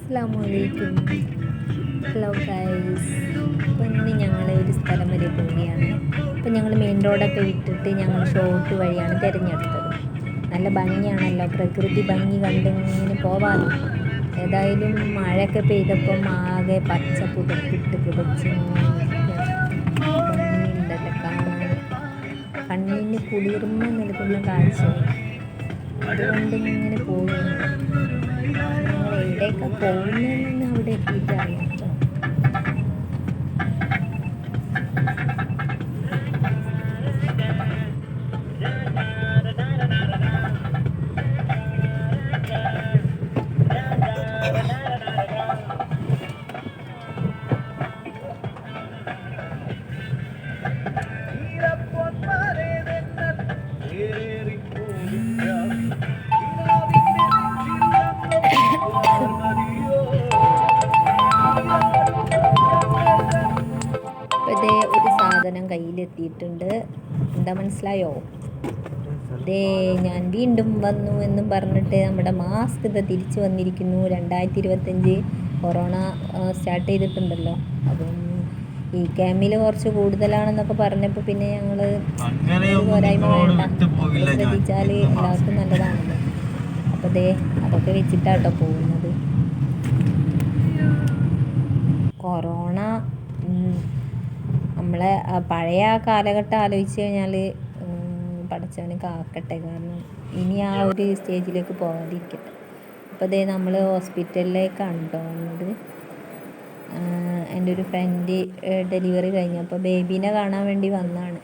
അസ്സലാമലൈക്കും. Hello guys. അപ്പോൾ ഇന്ന് ഞങ്ങൾ ഒരു സ്ഥലം വരെ പോവുകയാണ്. അപ്പോൾ ഞങ്ങൾ മെയിൻ റോഡൊക്കെ വിട്ടിട്ട് ഞങ്ങൾ ഷോർട്ട് വഴിയാണ് തിരഞ്ഞെടുത്തത്. നല്ല ഭംഗിയാണല്ലോ, പ്രകൃതി ഭംഗി കണ്ട് ഇങ്ങനെ പോവാമല്ലോ. ഏതായാലും മഴയൊക്കെ പെയ്തപ്പം ആകെ പച്ച പുതപ്പിട്ട് പുതച്ച് ഭംഗിയുണ്ടല്ലോ കാണാൻ. കണ്ണിന് കുളിർമ നൽകുന്ന കാഴ്ചയാണ്. അതുകൊണ്ട് ഇങ്ങനെ പോവുകയാണ്. ഞങ്ങൾ എവിടെയൊക്കെ പോകുന്നതെന്ന് അവിടെ എത്തിയിട്ട് അറിയാം കേട്ടോ. ഇതേ ഒരു സാധനം കയ്യിലെത്തിയിട്ടുണ്ട്. എന്താ മനസ്സിലായോ? അതേ ഞാൻ വീണ്ടും വന്നു എന്നും പറഞ്ഞിട്ട് നമ്മുടെ മാസ്ക് ഇത് തിരിച്ചു വന്നിരിക്കുന്നു. 2025 കൊറോണ സ്റ്റാർട്ട് ചെയ്തിട്ടുണ്ടല്ലോ. അപ്പം ഈ ക്യാമിൽ കുറച്ച് കൂടുതലാണെന്നൊക്കെ പറഞ്ഞപ്പോൾ പിന്നെ ഞങ്ങൾ പോരായ്മ വേണ്ട, ശ്രദ്ധിച്ചാൽ എല്ലാവർക്കും നല്ലതാണല്ലോ. അപ്പോൾ ദേ അതൊക്കെ വെച്ചിട്ടാട്ടോ പോകുന്നത്. കൊറോണ നമ്മളെ പഴയ ആ കാലഘട്ടം ആലോചിച്ച് കഴിഞ്ഞാൽ പടച്ചവന് കാക്കട്ടെ. കാരണം ഇനി ആ ഒരു സ്റ്റേജിലേക്ക് പോകാതിരിക്കട്ടെ. അപ്പോൾ അതേ നമ്മൾ ഹോസ്പിറ്റലിലേക്കാണ് കേട്ടോ വന്നത്. എൻ്റെ ഒരു ഫ്രണ്ട് ഡെലിവറി കഴിഞ്ഞപ്പോൾ ബേബീനെ കാണാൻ വേണ്ടി വന്നതാണ്.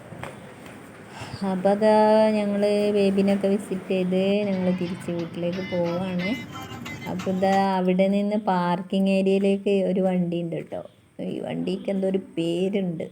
അപ്പോൾ അതാ ഞങ്ങൾ ബേബീനൊക്കെ വിസിറ്റ് ചെയ്ത് ഞങ്ങൾ തിരിച്ച് വീട്ടിലേക്ക് പോവുകയാണ്. അപ്പോൾ ഇതാ അവിടെ നിന്ന് പാർക്കിംഗ് ഏരിയയിലേക്ക് ഒരു വണ്ടി ഉണ്ട് കേട്ടോ. ഈ വണ്ടിക്ക് എന്തോ ഒരു പേരുണ്ട്,